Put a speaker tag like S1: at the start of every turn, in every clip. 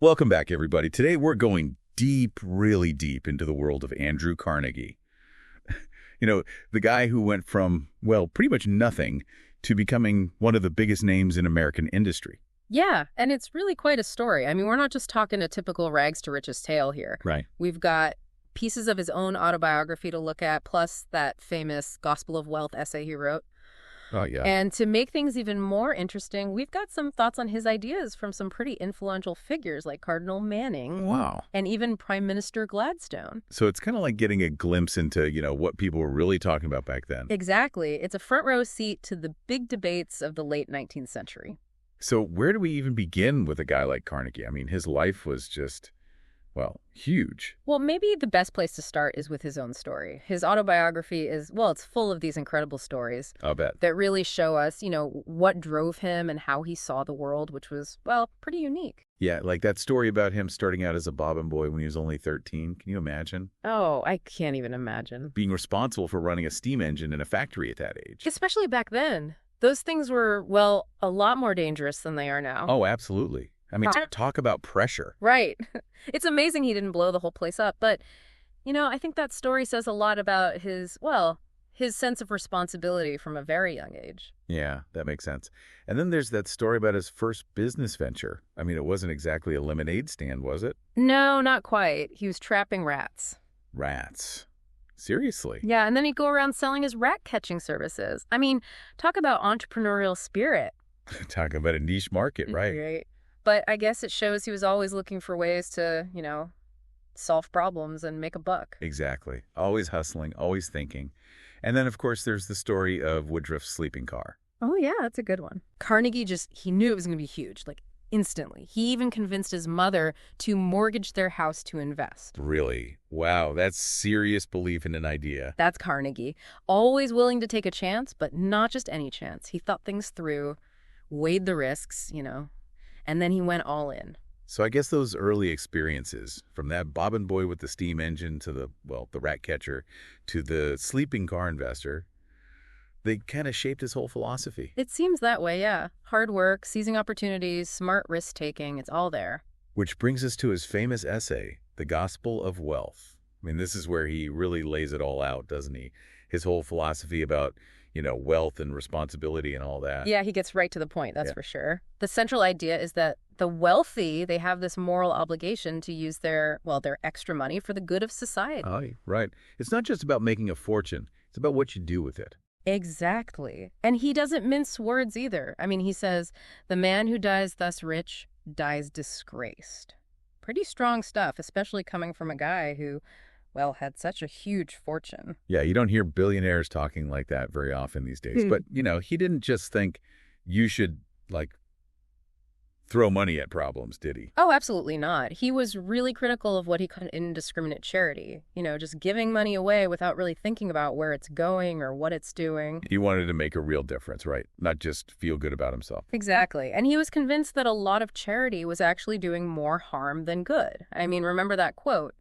S1: Welcome back, everybody. Today we're going deep, really deep into the world of Andrew Carnegie. You know, the guy who went from, well, pretty much nothing to becoming one of the biggest names in American industry.
S2: Yeah, and it's really quite a story. I mean, we're not just talking a typical rags to riches tale here.
S1: Right.
S2: We've got pieces of his own autobiography to look at, plus that famous Gospel of Wealth essay he wrote.
S1: Oh, yeah.
S2: And to make things even more interesting, we've got some thoughts on his ideas from some pretty influential figures like Cardinal Manning
S1: Wow.
S2: and even Prime Minister Gladstone.
S1: So it's kind of like getting a glimpse into, what people were really talking about back then.
S2: Exactly. It's a front row seat to the big debates of the late 19th century.
S1: So where do we even begin with a guy like Carnegie? I mean, his life was just, well, huge.
S2: Well, maybe the best place to start is with his own story. His autobiography is, well, it's full of these incredible stories
S1: I'll bet.
S2: that really show us, what drove him and how he saw the world, which was, well, pretty unique.
S1: Yeah, like that story about him starting out as a bobbin boy when he was only 13. Can you imagine?
S2: Oh, I can't even imagine.
S1: Being responsible for running a steam engine in a factory at that age.
S2: Especially back then. Those things were, well, a lot more dangerous than they are now.
S1: Oh, absolutely. I mean, talk about pressure.
S2: Right. It's amazing he didn't blow the whole place up. But, I think that story says a lot about his sense of responsibility from a very young age.
S1: Yeah, that makes sense. And then there's that story about his first business venture. I mean, it wasn't exactly a lemonade stand, was it?
S2: No, not quite. He was trapping rats.
S1: Rats. Seriously?
S2: Yeah, and then he'd go around selling his rat-catching services. I mean, talk about entrepreneurial spirit.
S1: Talk about a niche market, right?
S2: Right. But I guess it shows he was always looking for ways to, solve problems and make a buck.
S1: Exactly. Always hustling, always thinking. And then, of course, there's the story of Woodruff's sleeping car.
S2: Oh, yeah, that's a good one. Carnegie he knew it was going to be huge, like instantly. He even convinced his mother to mortgage their house to invest.
S1: Really? Wow, that's serious belief in an idea.
S2: That's Carnegie. Always willing to take a chance, but not just any chance. He thought things through, weighed the risks, and then he went all in.
S1: So I guess those early experiences, from that bobbin boy with the steam engine to the rat catcher to the sleeping car investor, they kind of shaped his whole philosophy.
S2: It seems that way, yeah. Hard work, seizing opportunities, smart risk-taking, it's all there.
S1: Which brings us to his famous essay, The Gospel of Wealth. I mean, this is where he really lays it all out, doesn't he? His whole philosophy about, wealth and responsibility and all that.
S2: Yeah, he gets right to the point, that's for sure. The central idea is that the wealthy, they have this moral obligation to use their extra money for the good of society.
S1: Oh, right. It's not just about making a fortune. It's about what you do with it.
S2: Exactly. And he doesn't mince words either. I mean, he says, the man who dies thus rich dies disgraced. Pretty strong stuff, especially coming from a guy who, had such a huge fortune.
S1: Yeah, you don't hear billionaires talking like that very often these days. But, he didn't just think you should, throw money at problems, did he?
S2: Oh, absolutely not. He was really critical of what he called indiscriminate charity. Just giving money away without really thinking about where it's going or what it's doing.
S1: He wanted to make a real difference, right? Not just feel good about himself.
S2: Exactly. And he was convinced that a lot of charity was actually doing more harm than good. I mean, remember that quote?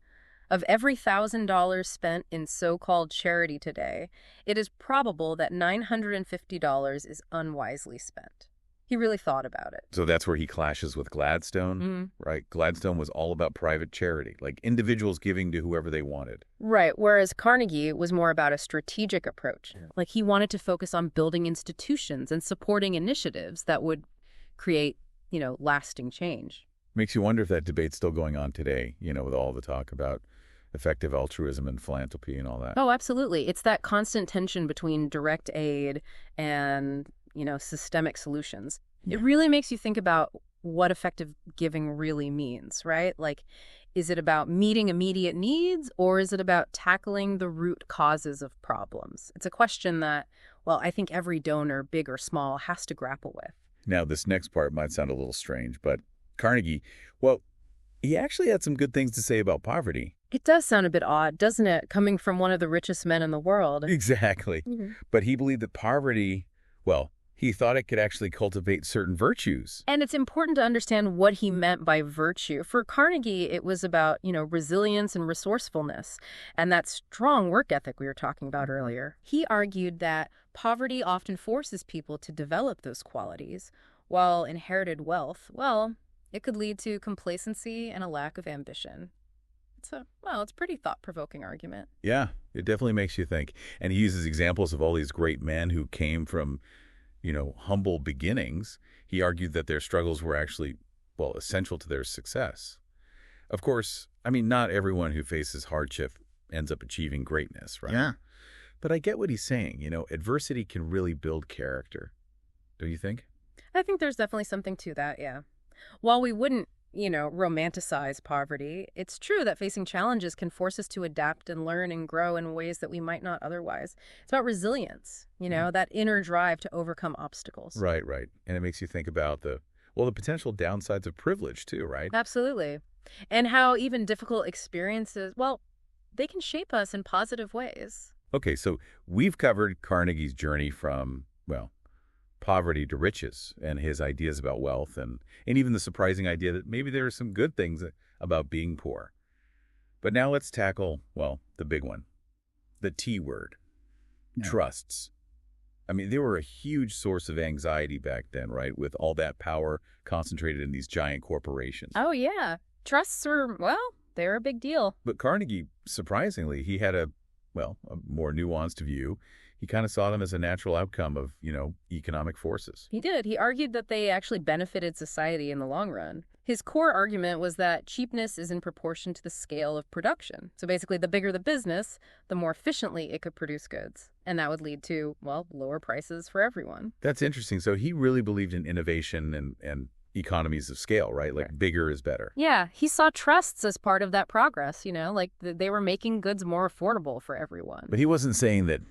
S2: Of every $1,000 spent in so-called charity today, it is probable that $950 is unwisely spent. He really thought about it.
S1: So that's where he clashes with Gladstone, right? Gladstone was all about private charity, like individuals giving to whoever they wanted.
S2: Right, whereas Carnegie was more about a strategic approach. Yeah. Like he wanted to focus on building institutions and supporting initiatives that would create, lasting change.
S1: Makes you wonder if that debate's still going on today, with all the talk about effective altruism and philanthropy and all that.
S2: Oh, absolutely. It's that constant tension between direct aid and systemic solutions. It really makes you think about what effective giving really means, right? Like, is it about meeting immediate needs or is it about tackling the root causes of problems? It's a question that, I think every donor, big or small, has to grapple with.
S1: Now, this next part might sound a little strange, but Carnegie, he actually had some good things to say about poverty.
S2: It does sound a bit odd, doesn't it, coming from one of the richest men in the world?
S1: Exactly. But he believed that poverty, he thought it could actually cultivate certain virtues.
S2: And it's important to understand what he meant by virtue. For Carnegie, it was about, resilience and resourcefulness, and that strong work ethic we were talking about earlier. He argued that poverty often forces people to develop those qualities, while inherited wealth, It could lead to complacency and a lack of ambition. It's a pretty thought-provoking argument.
S1: Yeah, it definitely makes you think. And he uses examples of all these great men who came from, humble beginnings. He argued that their struggles were actually, well, essential to their success. Of course, I mean, not everyone who faces hardship ends up achieving greatness, right?
S3: Yeah.
S1: But I get what he's saying. Adversity can really build character. Don't you think?
S2: I think there's definitely something to that, yeah. While we wouldn't, romanticize poverty, it's true that facing challenges can force us to adapt and learn and grow in ways that we might not otherwise. It's about resilience, that inner drive to overcome obstacles.
S1: Right, right. And it makes you think about the potential downsides of privilege too, right?
S2: Absolutely. And how even difficult experiences, well, they can shape us in positive ways.
S1: Okay, so we've covered Carnegie's journey from, poverty to riches and his ideas about wealth and even the surprising idea that maybe there are some good things about being poor. But now let's tackle, the big one, the T word, trusts. I mean, they were a huge source of anxiety back then, right, with all that power concentrated in these giant corporations.
S2: Oh, yeah. Trusts were, they're a big deal.
S1: But Carnegie, surprisingly, he had a more nuanced view. He kind of saw them as a natural outcome of, economic forces.
S2: He did. He argued that they actually benefited society in the long run. His core argument was that cheapness is in proportion to the scale of production. So basically, the bigger the business, the more efficiently it could produce goods. And that would lead to, lower prices for everyone.
S1: That's interesting. So he really believed in innovation and economies of scale, right? Like bigger is better.
S2: Yeah, he saw trusts as part of that progress, like they were making goods more affordable for everyone.
S1: But he wasn't saying that,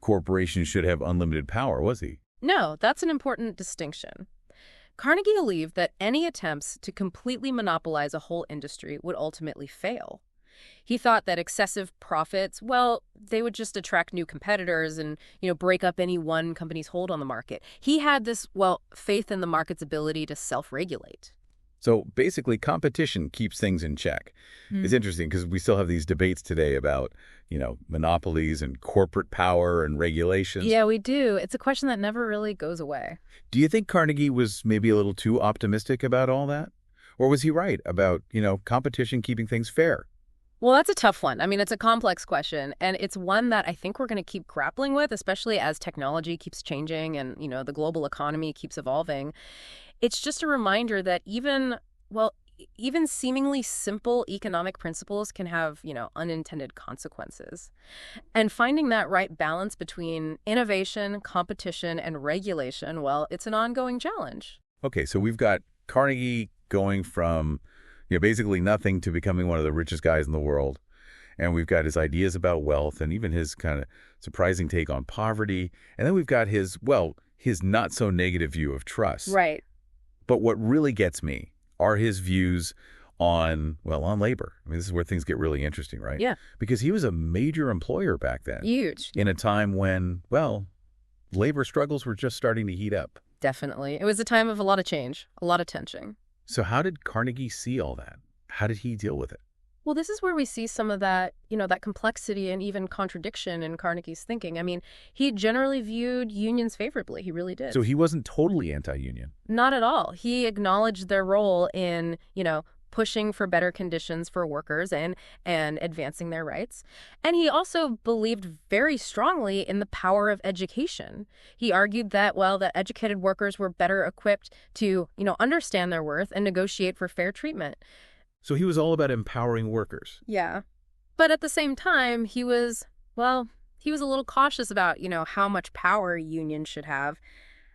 S1: corporations should have unlimited power, was he?
S2: No, that's an important distinction. Carnegie believed that any attempts to completely monopolize a whole industry would ultimately fail. He thought that excessive profits, they would just attract new competitors and, break up any one company's hold on the market. He had this, faith in the market's ability to self-regulate.
S1: So basically, competition keeps things in check. It's interesting because we still have these debates today about, monopolies and corporate power and regulations.
S2: Yeah, we do. It's a question that never really goes away.
S1: Do you think Carnegie was maybe a little too optimistic about all that? Or was he right about, competition keeping things fair?
S2: Well, that's a tough one. I mean, it's a complex question, and it's one that I think we're going to keep grappling with, especially as technology keeps changing and, the global economy keeps evolving. It's just a reminder that even seemingly simple economic principles can have, unintended consequences. And finding that right balance between innovation, competition, and regulation, it's an ongoing challenge.
S1: Okay, so we've got Carnegie going from basically nothing to becoming one of the richest guys in the world. And we've got his ideas about wealth and even his kind of surprising take on poverty. And then we've got his not so negative view of trust.
S2: Right.
S1: But what really gets me are his views on labor. I mean, this is where things get really interesting, right?
S2: Yeah.
S1: Because he was a major employer back then.
S2: Huge.
S1: In a time when, labor struggles were just starting to heat up.
S2: Definitely. It was a time of a lot of change, a lot of tension.
S1: So how did Carnegie see all that? How did he deal with it?
S2: Well, this is where we see some of that, that complexity and even contradiction in Carnegie's thinking. I mean, he generally viewed unions favorably. He really did.
S1: So he wasn't totally anti-union?
S2: Not at all. He acknowledged their role in, pushing for better conditions for workers and advancing their rights. And he also believed very strongly in the power of education. He argued that, that educated workers were better equipped to, understand their worth and negotiate for fair treatment.
S1: So he was all about empowering workers.
S2: Yeah. But at the same time, he was a little cautious about, how much power unions should have,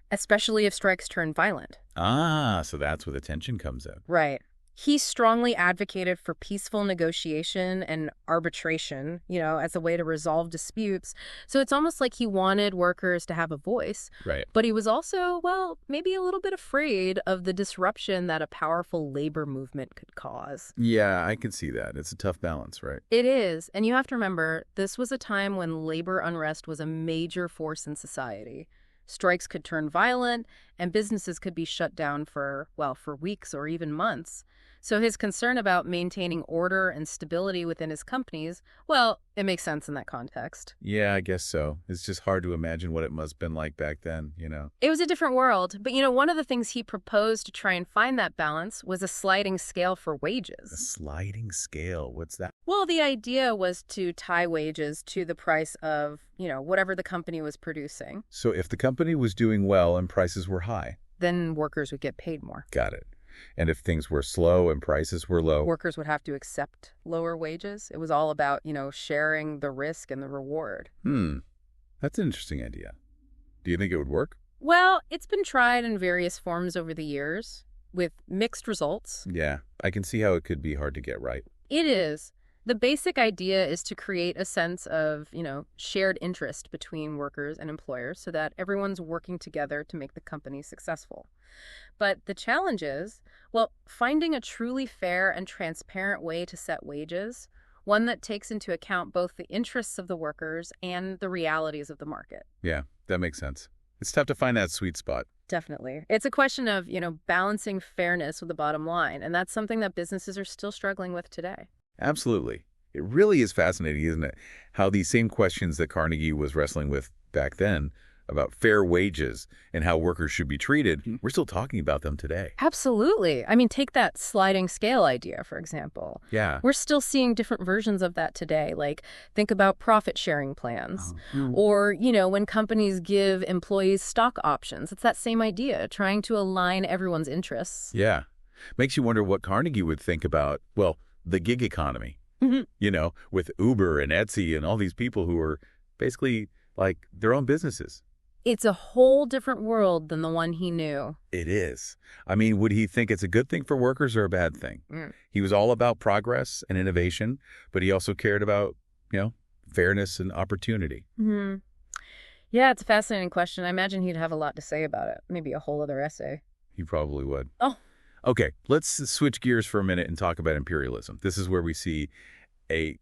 S2: especially if strikes turn violent.
S1: Ah, so that's where the tension comes in.
S2: Right. He strongly advocated for peaceful negotiation and arbitration, as a way to resolve disputes. So it's almost like he wanted workers to have a voice.
S1: Right.
S2: But he was also, maybe a little bit afraid of the disruption that a powerful labor movement could cause.
S1: Yeah, I can see that. It's a tough balance, right?
S2: It is. And you have to remember, this was a time when labor unrest was a major force in society. Strikes could turn violent, and businesses could be shut down for, well, for weeks or even months. So his concern about maintaining order and stability within his companies, well, it makes sense in that context.
S1: Yeah, I guess so. It's just hard to imagine what it must have been like back then, you know.
S2: It was a different world, but one of the things he proposed to try and find that balance was a sliding scale for
S1: A
S2: wages.
S1: sliding scale, what's that?
S2: Well, the idea was to tie wages to the price of, whatever the company was producing.
S1: So if the company was doing well and prices were high,
S2: Then workers would get paid more.
S1: got it. And if things were slow and prices were low,
S2: Workers would have to accept lower wages. It was all about, sharing the risk and the reward.
S1: that's an interesting idea. Do you think it would work?
S2: Well, it's been tried in various forms over the years with mixed results.
S1: Yeah, I can see how it could be hard to get right.
S2: It is. The basic idea is to create a sense of, shared interest between workers and employers so that everyone's working together to make the company successful. But the challenge is, well, finding a truly fair and transparent way to set wages, one that takes into account both the interests of the workers and the realities of the market.
S1: Yeah, that makes sense. It's tough to find that sweet spot.
S2: Definitely. It's a question of, balancing fairness with the bottom line, and that's something that businesses are still struggling with today.
S1: Absolutely. It really is fascinating, isn't it? How these same questions that Carnegie was wrestling with back then about fair wages and how workers should be treated, we're still talking about them today.
S2: Absolutely. I mean, take that sliding scale idea, for example.
S1: Yeah.
S2: We're still seeing different versions of that today. Like, think about profit sharing plans.
S1: Oh.
S2: Or, when companies give employees stock options. It's that same idea, trying to align everyone's interests.
S1: Yeah. Makes you wonder what Carnegie would think about, well, the gig economy, with Uber and Etsy and all these people who are basically like their own businesses.
S2: It's a whole different world than the one he knew.
S1: It is. I mean, would he think it's a good thing for workers or a bad thing? He was all about progress and innovation, but he also cared about, fairness and opportunity.
S2: Yeah, it's a fascinating question. I imagine he'd have a lot to say about it. Maybe a whole other essay.
S1: He probably would.
S2: Oh.
S1: Okay, let's switch gears for a minute and talk about imperialism. This is where we see a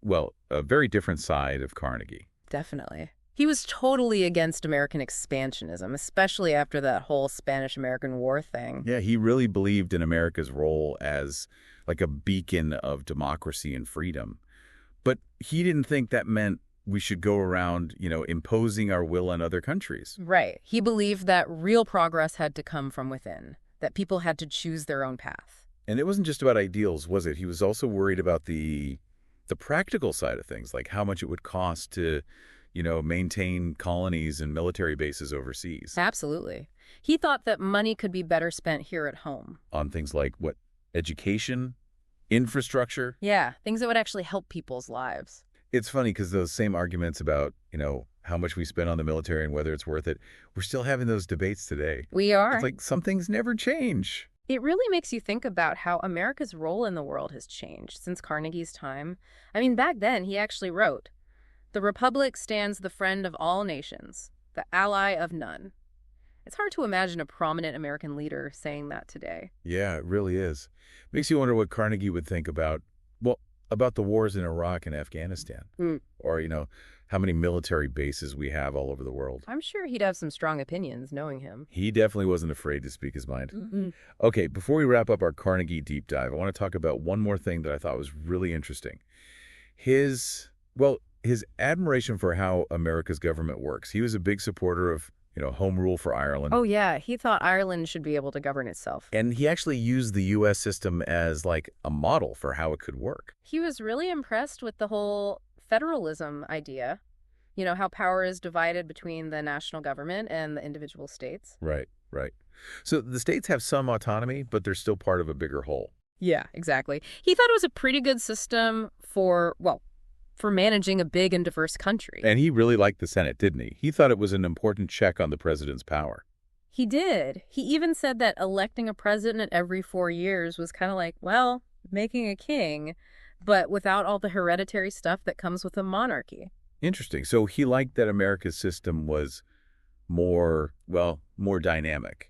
S1: very different side of Carnegie.
S2: Definitely. He was totally against American expansionism, especially after that whole Spanish-American War thing.
S1: Yeah, he really believed in America's role as like a beacon of democracy and freedom. But he didn't think that meant we should go around, imposing our will on other countries.
S2: Right. He believed that real progress had to come from within, that people had to choose their own path.
S1: And it wasn't just about ideals, was it? He was also worried about the practical side of things, like how much it would cost to, maintain colonies and military bases overseas.
S2: Absolutely. He thought that money could be better spent here at home.
S1: On things like, education, infrastructure?
S2: Yeah, things that would actually help people's lives.
S1: It's funny because those same arguments about, how much we spend on the military and whether it's worth it, we're still having those debates today.
S2: We are.
S1: It's like some things never change.
S2: It really makes you think about how America's role in the world has changed since Carnegie's time. I mean, back then, he actually wrote, "The Republic stands the friend of all nations, the ally of none." It's hard to imagine a prominent American leader saying that today.
S1: Yeah, it really is. Makes you wonder what Carnegie would think about the wars in Iraq and Afghanistan. Or, how many military bases we have all over the world.
S2: I'm sure he'd have some strong opinions, knowing him.
S1: He definitely wasn't afraid to speak his mind. Okay, before we wrap up our Carnegie deep dive, I want to talk about one more thing that I thought was really interesting. His admiration for how America's government works. He was a big supporter of, home rule for Ireland.
S2: Oh, yeah. He thought Ireland should be able to govern itself.
S1: And he actually used the U.S. system as like a model for how it could work.
S2: He was really impressed with the whole federalism idea. How power is divided between the national government and the individual states.
S1: Right. So the states have some autonomy, but they're still part of a bigger whole.
S2: Yeah, exactly. He thought it was a pretty good system for managing a big and diverse country.
S1: And he really liked the Senate, didn't he? He thought it was an important check on the president's power.
S2: He did. He even said that electing a president every 4 years was kind of like, making a king, but without all the hereditary stuff that comes with a monarchy.
S1: Interesting. So he liked that America's system was more dynamic.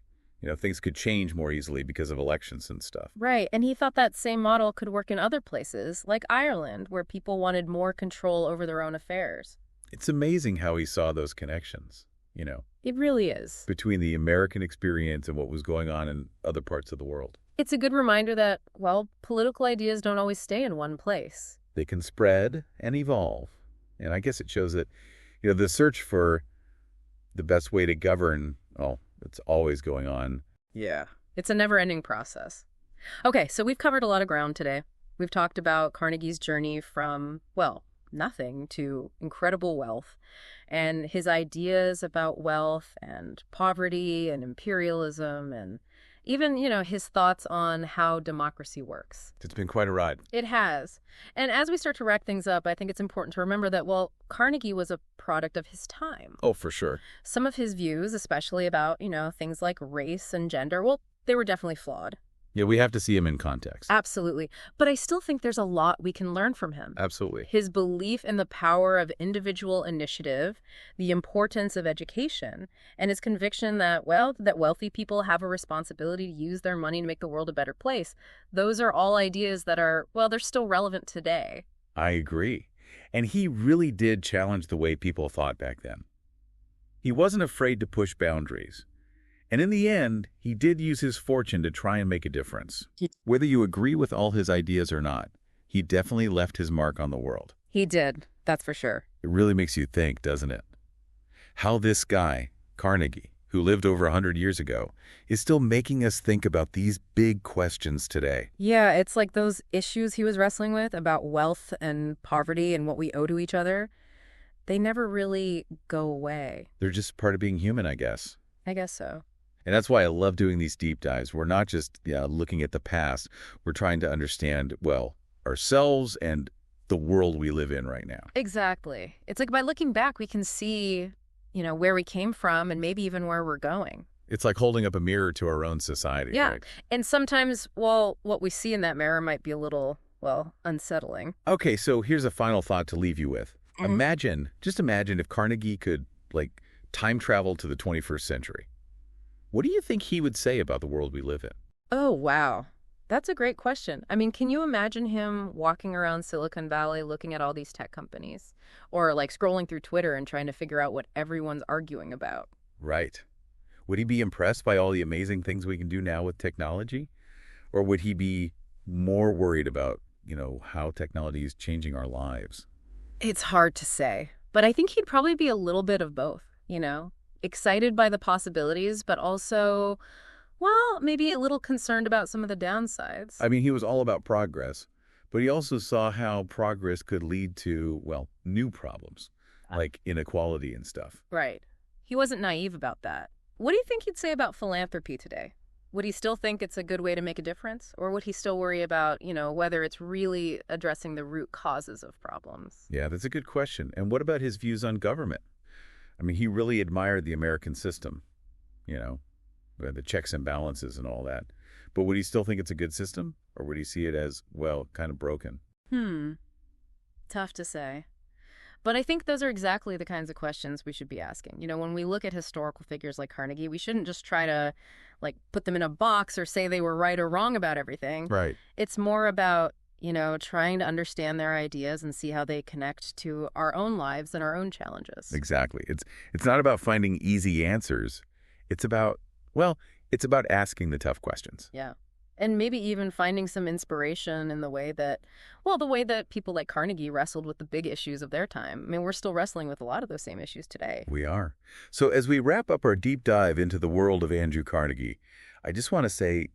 S1: Things could change more easily because of elections and stuff.
S2: Right. And he thought that same model could work in other places, like Ireland, where people wanted more control over their own affairs.
S1: It's amazing how he saw those connections.
S2: It really is.
S1: between the American experience and what was going on in other parts of the world.
S2: It's a good reminder that, well, political ideas don't always stay in one place.
S1: They can spread and evolve. And I guess it shows that, the search for the best way to govern, it's always going on.
S2: Yeah. It's a never-ending process. Okay, so we've covered a lot of ground today. We've talked about Carnegie's journey from, well, nothing to incredible wealth, and his ideas about wealth and poverty and imperialism, and even, his thoughts on how democracy works.
S1: It's been quite a ride.
S2: It has. And as we start to wrap things up, I think it's important to remember that, well, Carnegie was a product of his time.
S1: Oh, for sure.
S2: Some of his views, especially about, things like race and gender, well, they were definitely flawed.
S1: Yeah, we have to see him in context.
S2: Absolutely. But I still think there's a lot we can learn from him.
S1: Absolutely.
S2: His belief in the power of individual initiative, the importance of education, and his conviction that, well, that wealthy people have a responsibility to use their money to make the world a better place. Those are all ideas that are, well, they're still relevant today.
S1: I agree. And he really did challenge the way people thought back then. He wasn't afraid to push boundaries. And in the end, he did use his fortune to try and make a difference. Whether you agree with all his ideas or not, he definitely left his mark on the world.
S2: He did, that's for sure.
S1: It really makes you think, doesn't it? How this guy, Carnegie, who lived over 100 years ago, is still making us think about these big questions today.
S2: Yeah, it's like those issues he was wrestling with about wealth and poverty and what we owe to each other. They never really go away.
S1: They're just part of being human, I guess.
S2: I guess so.
S1: And that's why I love doing these deep dives. We're not just looking at the past. We're trying to understand, well, ourselves and the world we live in right now.
S2: Exactly. It's like by looking back, we can see, where we came from and maybe even where we're going.
S1: It's like holding up a mirror to our own society.
S2: Yeah.
S1: Right?
S2: And sometimes, well, what we see in that mirror might be a little, well, unsettling.
S1: Okay, so here's a final thought to leave you with. Just imagine if Carnegie could, time travel to the 21st century. What do you think he would say about the world we live in?
S2: Oh, wow. That's a great question. I mean, can you imagine him walking around Silicon Valley looking at all these tech companies? Or scrolling through Twitter and trying to figure out what everyone's arguing about?
S1: Right. Would he be impressed by all the amazing things we can do now with technology? Or would he be more worried about, how technology is changing our lives?
S2: It's hard to say. But I think he'd probably be a little bit of both, excited by the possibilities, but also, well, maybe a little concerned about some of the downsides.
S1: I mean, he was all about progress, but he also saw how progress could lead to, new problems, like inequality and stuff.
S2: Right. He wasn't naive about that. What do you think he'd say about philanthropy today? Would he still think it's a good way to make a difference? Or would he still worry about, whether it's really addressing the root causes of problems?
S1: Yeah, that's a good question. And what about his views on government? I mean, he really admired the American system, the checks and balances and all that. But would he still think it's a good system? Or would he see it as, kind of broken?
S2: Tough to say. But I think those are exactly the kinds of questions we should be asking. When we look at historical figures like Carnegie, we shouldn't just try to, put them in a box or say they were right or wrong about everything.
S1: Right.
S2: It's more about, trying to understand their ideas and see how they connect to our own lives and our own challenges.
S1: Exactly. It's not about finding easy answers. It's about asking the tough questions.
S2: Yeah. And maybe even finding some inspiration in the way that people like Carnegie wrestled with the big issues of their time. I mean, we're still wrestling with a lot of those same issues today.
S1: We are. So as we wrap up our deep dive into the world of Andrew Carnegie, I just want to say,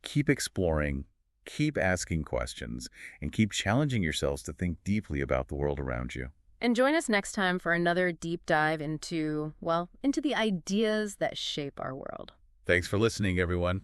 S1: keep exploring, keep asking questions, and keep challenging yourselves to think deeply about the world around you.
S2: And join us next time for another deep dive into the ideas that shape our world.
S1: Thanks for listening, everyone.